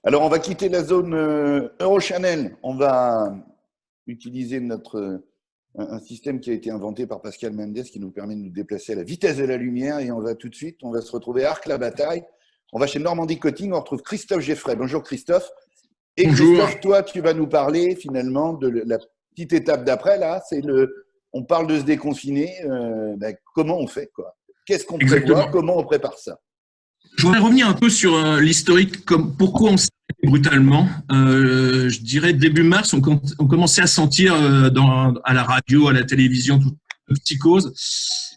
Alors, on va quitter la zone Eurochannel. On va utiliser un système qui a été inventé par Pascal Mendes qui nous permet de nous déplacer à la vitesse de la lumière. Et on va tout de suite, on va se retrouver à Arques-la-Bataille. On va chez Normandie Coating, on retrouve Christophe Geffray. Bonjour Christophe. Et Bonjour. Christophe, toi, tu vas nous parler finalement de la petite étape d'après. Là, on parle de se déconfiner. Comment on fait, quoi? Qu'est-ce qu'on prévoit? Comment on prépare ça? Je voudrais revenir un peu sur l'historique, pourquoi on s'est arrêté brutalement. Je dirais début mars, on commençait à sentir à la radio, à la télévision, toute psychose.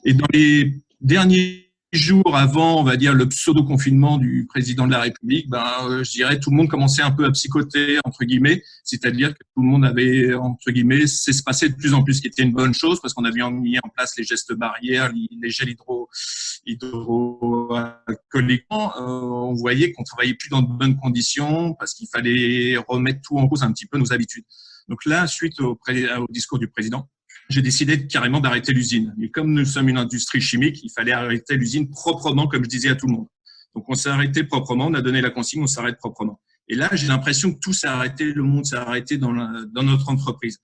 Et dans les derniers jours avant, on va dire, le pseudo-confinement du président de la République, je dirais tout le monde commençait un peu à psychoter, entre guillemets, c'est-à-dire que tout le monde avait, entre guillemets, s'espacé de plus en plus, ce qui était une bonne chose, parce qu'on avait mis en place les gestes barrières, les gels hydroalcooliques. On voyait qu'on travaillait plus dans de bonnes conditions, parce qu'il fallait remettre tout en cause un petit peu nos habitudes. Donc là, suite au discours du président, j'ai décidé carrément d'arrêter l'usine. Et comme nous sommes une industrie chimique, il fallait arrêter l'usine proprement, comme je disais à tout le monde. Donc, on s'est arrêté proprement, on a donné la consigne, on s'arrête proprement. Et là, j'ai l'impression que tout s'est arrêté, le monde s'est arrêté dans notre entreprise.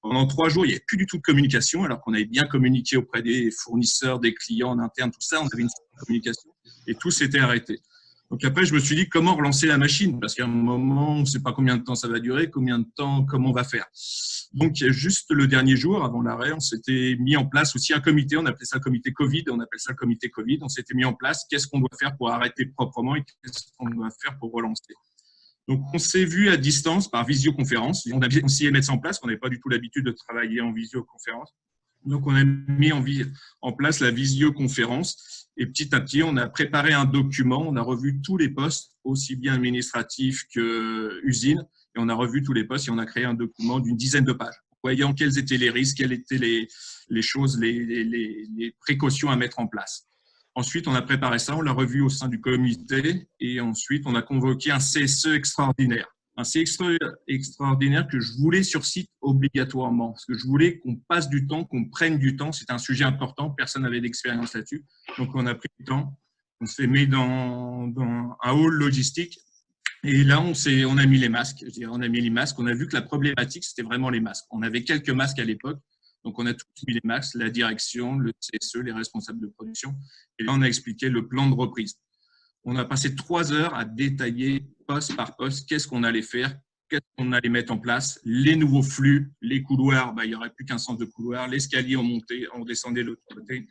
Pendant 3 jours, il n'y avait plus du tout de communication, alors qu'on avait bien communiqué auprès des fournisseurs, des clients en interne, tout ça, on avait une communication et tout s'était arrêté. Donc après, je me suis dit comment relancer la machine, parce qu'à un moment, on ne sait pas combien de temps ça va durer, combien de temps, comment on va faire. Donc, juste le dernier jour, avant l'arrêt, on s'était mis en place aussi un comité, on appelait ça le comité Covid, on appelle ça le comité Covid, on s'était mis en place, qu'est-ce qu'on doit faire pour arrêter proprement et qu'est-ce qu'on doit faire pour relancer. Donc, on s'est vu à distance par visioconférence, on a essayé de mettre ça en place, on n'avait pas du tout l'habitude de travailler en visioconférence. Donc, on a mis en place la visioconférence et petit à petit, on a préparé un document, on a revu tous les postes, aussi bien administratifs que usines, et on a revu tous les postes et on a créé un document d'une dizaine de pages, voyant quels étaient les risques, quelles étaient les choses, les précautions à mettre en place. Ensuite, on a préparé ça, on l'a revu au sein du comité et ensuite, on a convoqué un CSE extraordinaire. Un CSE extraordinaire que je voulais sur site obligatoirement, parce que je voulais qu'on passe du temps, qu'on prenne du temps. C'est un sujet important, personne n'avait d'expérience là-dessus. Donc, on a pris du temps, on s'est mis dans un hall logistique et là, on a mis les masques. On a mis les masques, on a vu que la problématique, c'était vraiment les masques. On avait quelques masques à l'époque, donc on a tous mis les masques, la direction, le CSE, les responsables de production. Et là, on a expliqué le plan de reprise. On a passé 3 heures à détailler poste par poste qu'est-ce qu'on allait faire, qu'est-ce qu'on allait mettre en place, les nouveaux flux, les couloirs, il n'y aurait plus qu'un sens de couloir, l'escalier on montait, on descendait de l'autre côté.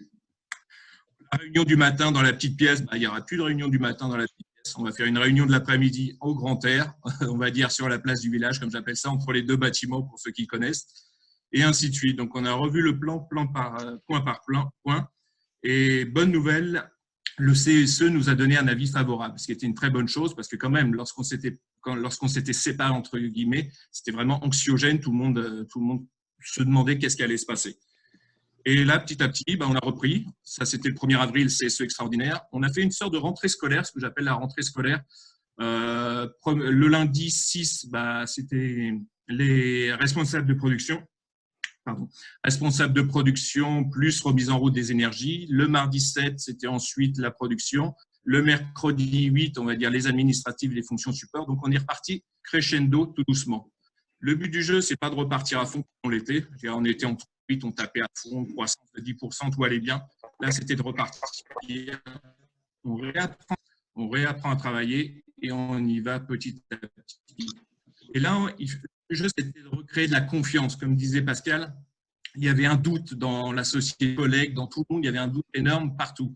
La réunion du matin dans la petite pièce, il n'y aura plus de réunion du matin dans la petite pièce. On va faire une réunion de l'après-midi au grand air, on va dire sur la place du village, comme j'appelle ça, entre les 2 bâtiments pour ceux qui connaissent, et ainsi de suite. Donc, on a revu le plan par point. Et bonne nouvelle, le CSE nous a donné un avis favorable, ce qui était une très bonne chose parce que quand même, lorsqu'on s'était séparés, entre guillemets, c'était vraiment anxiogène, tout le monde se demandait qu'est-ce qui allait se passer. Et là, petit à petit, on a repris. Ça, c'était le 1er avril, CSE extraordinaire. On a fait une sorte de rentrée scolaire, ce que j'appelle la rentrée scolaire. Le lundi 6, c'était les responsables de production. Responsable de production plus remise en route des énergies. Le mardi 7, c'était ensuite la production. Le mercredi 8, on va dire les administratifs, les fonctions support. Donc, on est reparti crescendo tout doucement. Le but du jeu, c'est pas de repartir à fond comme on l'était. On était en 8, on tapait à fond, croissance de 10%, tout allait bien. Là, c'était de repartir. On réapprend à travailler et on y va petit à petit. Et là, le jeu, c'était de recréer de la confiance. Comme disait Pascal, il y avait un doute dans la société, collègues, dans tout le monde, il y avait un doute énorme partout.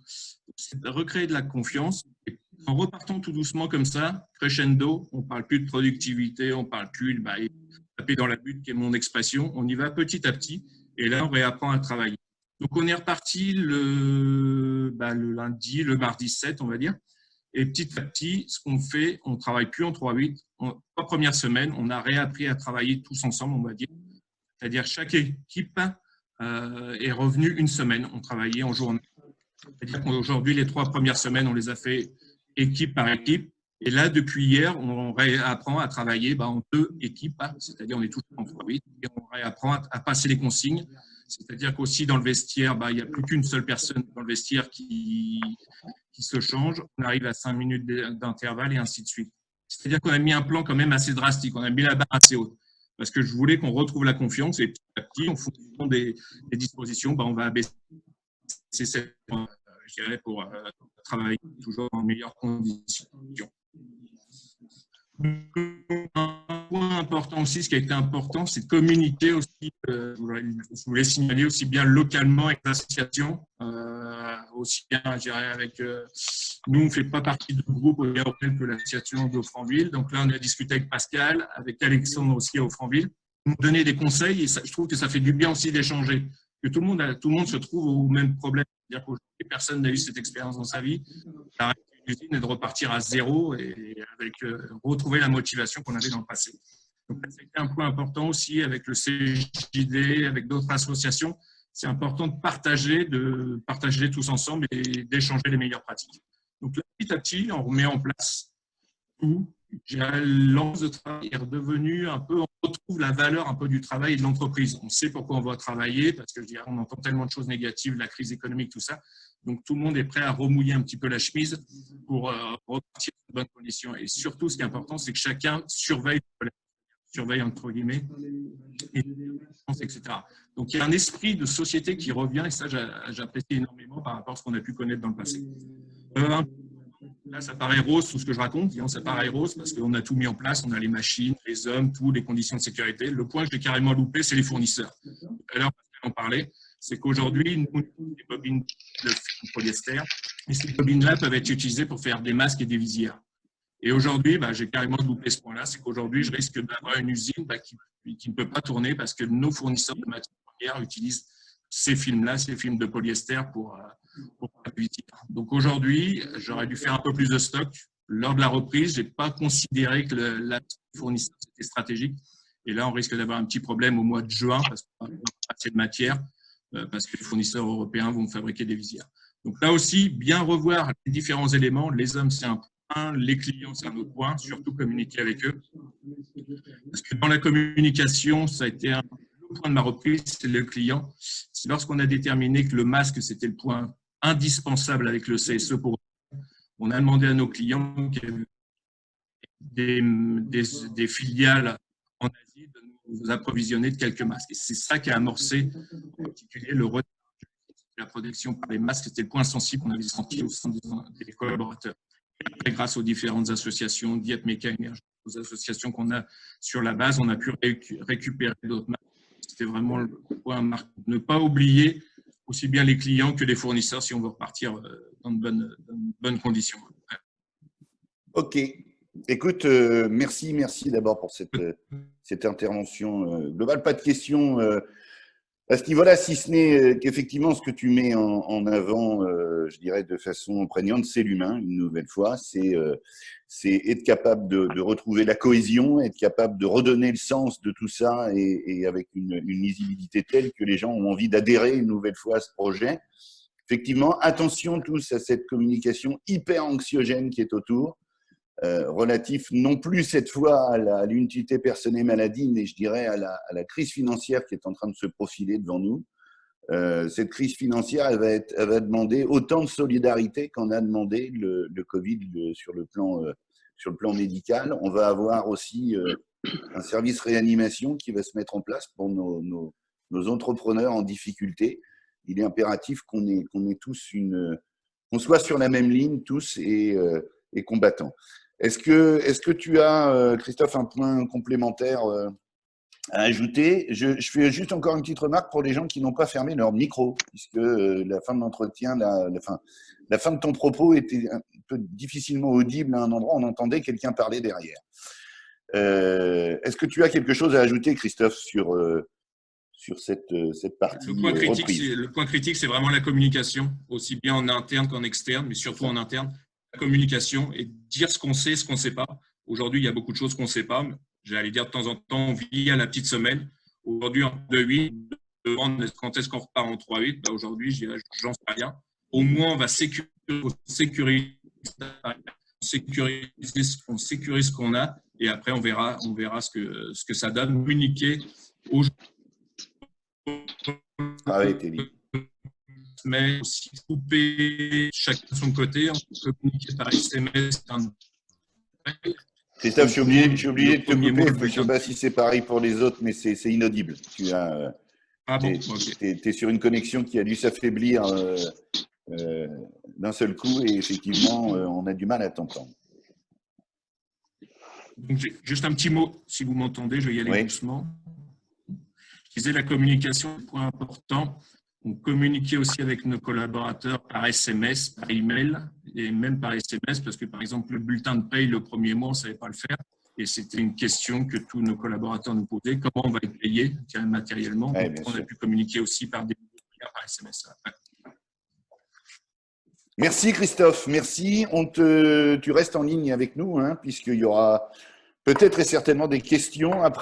C'est de recréer de la confiance. Et en repartant tout doucement comme ça, crescendo, on ne parle plus de productivité, on ne parle plus de taper dans la butte, qui est mon expression. On y va petit à petit et là, on réapprend à travailler. Donc, on est reparti le lundi, le mardi 7, on va dire. Et petit à petit, ce qu'on fait, on ne travaille plus en 3-8. 3 premières semaines, on a réappris à travailler tous ensemble, on va dire. C'est-à-dire chaque équipe est revenue une semaine. On travaillait en journée. C'est-à-dire qu'aujourd'hui, les 3 premières semaines, on les a fait équipe par équipe. Et là, depuis hier, on réapprend à travailler en 2 équipes. C'est-à-dire on est tous en 3-8 et on réapprend à passer les consignes. C'est-à-dire qu'aussi dans le vestiaire, il n'y a plus qu'une seule personne dans le vestiaire qui se change. On arrive à 5 minutes d'intervalle et ainsi de suite. C'est-à-dire qu'on a mis un plan quand même assez drastique, on a mis la barre assez haute. Parce que je voulais qu'on retrouve la confiance et petit à petit, en fonction des dispositions, on va abaisser cette, je dirais, pour travailler toujours dans de meilleures conditions. Un point important aussi, ce qui a été important, c'est de communiquer aussi, je voulais signaler aussi bien localement avec l'association, aussi bien, je dirais, avec, nous, on ne fait pas partie du groupe européen que l'association d'Offranville. Donc là, on a discuté avec Pascal, avec Alexandre aussi à Offranville, nous donner des conseils et ça, je trouve que ça fait du bien aussi d'échanger, que tout le monde se trouve au même problème. C'est-à-dire qu'aujourd'hui, personne n'a eu cette expérience dans sa vie. L'usine et de repartir à zéro et avec retrouver la motivation qu'on avait dans le passé. Donc, c'est un point important aussi avec le CJD, avec d'autres associations. C'est important de partager tous ensemble et d'échanger les meilleures pratiques. Donc, là, petit à petit, on remet en place tout. L'ensemble de travail est redevenu un peu, on retrouve la valeur un peu du travail et de l'entreprise. On sait pourquoi on va travailler parce que je dirais, on entend tellement de choses négatives, la crise économique, tout ça. Donc, tout le monde est prêt à remouiller un petit peu la chemise pour repartir dans de bonnes conditions. Et surtout, ce qui est important, c'est que chacun surveille entre guillemets, etc. Donc, il y a un esprit de société qui revient et ça, j'apprécie énormément par rapport à ce qu'on a pu connaître dans le passé. Là, ça paraît rose, tout ce que je raconte. Ça paraît rose parce qu'on a tout mis en place. On a les machines, les hommes, toutes les conditions de sécurité. Le point que j'ai carrément loupé, c'est les fournisseurs. Tout à l'heure, on parlait, c'est qu'aujourd'hui, nous, des bobines de polyester, et ces bobines-là peuvent être utilisées pour faire des masques et des visières. Et aujourd'hui, j'ai carrément loupé ce point-là, c'est qu'aujourd'hui, je risque d'avoir une usine qui ne peut pas tourner parce que nos fournisseurs de matières premières utilisent ces films-là, ces films de polyester pour la visière. Donc aujourd'hui, j'aurais dû faire un peu plus de stock. Lors de la reprise, je n'ai pas considéré que la fournisseur était stratégique. Et là, on risque d'avoir un petit problème au mois de juin parce qu'on n'a pas assez de matière, parce que les fournisseurs européens vont fabriquer des visières. Donc là aussi, bien revoir les différents éléments. Les hommes, c'est un point, les clients, c'est un autre point, surtout communiquer avec eux. Parce que dans la communication, ça a été un point de ma reprise, c'est le client. C'est lorsqu'on a déterminé que le masque, c'était le point indispensable avec le CSE pour eux. On a demandé à nos clients qui avaient des filiales en Asie de nous approvisionner de quelques masques. Et c'est ça qui a amorcé en particulier le retard de la protection par les masques. C'était le point sensible qu'on avait senti au sein des collaborateurs. Et après, grâce aux différentes associations, Diet Méca Énergie, aux associations qu'on a sur la base, on a pu récupérer d'autres masques. C'était vraiment le point marquant. Ne pas oublier aussi bien les clients que les fournisseurs si on veut repartir dans de bonnes conditions. Ok. Écoute, merci d'abord pour cette intervention globale. Pas de questions à ce niveau-là, si ce n'est qu'effectivement, ce que tu mets en avant, je dirais de façon prégnante, c'est l'humain, une nouvelle fois. C'est être capable de retrouver la cohésion, être capable de redonner le sens de tout ça et avec une lisibilité telle que les gens ont envie d'adhérer une nouvelle fois à ce projet. Effectivement, attention tous à cette communication hyper anxiogène qui est autour. Relatif non plus cette fois à l'unité personnelle maladie, mais je dirais à la crise financière qui est en train de se profiler devant nous. Cette crise financière, elle va demander autant de solidarité qu'en a demandé le Covid sur le plan médical. On va avoir aussi un service réanimation qui va se mettre en place pour nos entrepreneurs en difficulté. Il est impératif qu'on ait tous qu'on soit sur la même ligne tous et combattants. Est-ce que tu as, Christophe, un point complémentaire à ajouter? Je fais juste encore une petite remarque pour les gens qui n'ont pas fermé leur micro, puisque la fin de l'entretien, la fin de ton propos était un peu difficilement audible à un endroit, on entendait quelqu'un parler derrière. Est-ce que tu as quelque chose à ajouter, Christophe, sur cette partie reprise? Le point critique, c'est vraiment la communication, aussi bien en interne qu'en externe, mais surtout en interne. La communication et dire ce qu'on sait, ce qu'on ne sait pas. Aujourd'hui, il y a beaucoup de choses qu'on ne sait pas. J'allais dire de temps en temps, on vit à la petite semaine. Aujourd'hui, en 2-8, quand est-ce qu'on repart en 3-8 Aujourd'hui, j'en sais rien. Au moins, on va sécuriser ce qu'on a et après, on verra ce que ça donne. Communiquer aux gens. Ah oui, t'es dit. Mais aussi couper chacun de son côté, on peut communiquer par SMS. Christophe, je suis obligé de te premier mois, couper. Je ne sais pas si c'est pareil pour les autres, mais c'est inaudible. Tu es sur une connexion qui a dû s'affaiblir d'un seul coup et effectivement, on a du mal à t'entendre. Donc, juste un petit mot, si vous m'entendez, je vais y aller doucement. Je disais la communication est un point important. On communiquait aussi avec nos collaborateurs par SMS, par email et même par SMS parce que, par exemple, le bulletin de paye le premier mois, on ne savait pas le faire. Et c'était une question que tous nos collaborateurs nous posaient. Comment on va être payé matériellement? Donc, on a pu communiquer aussi par SMS. Merci Christophe, merci. Tu restes en ligne avec nous, hein, puisqu'il y aura peut-être et certainement des questions après.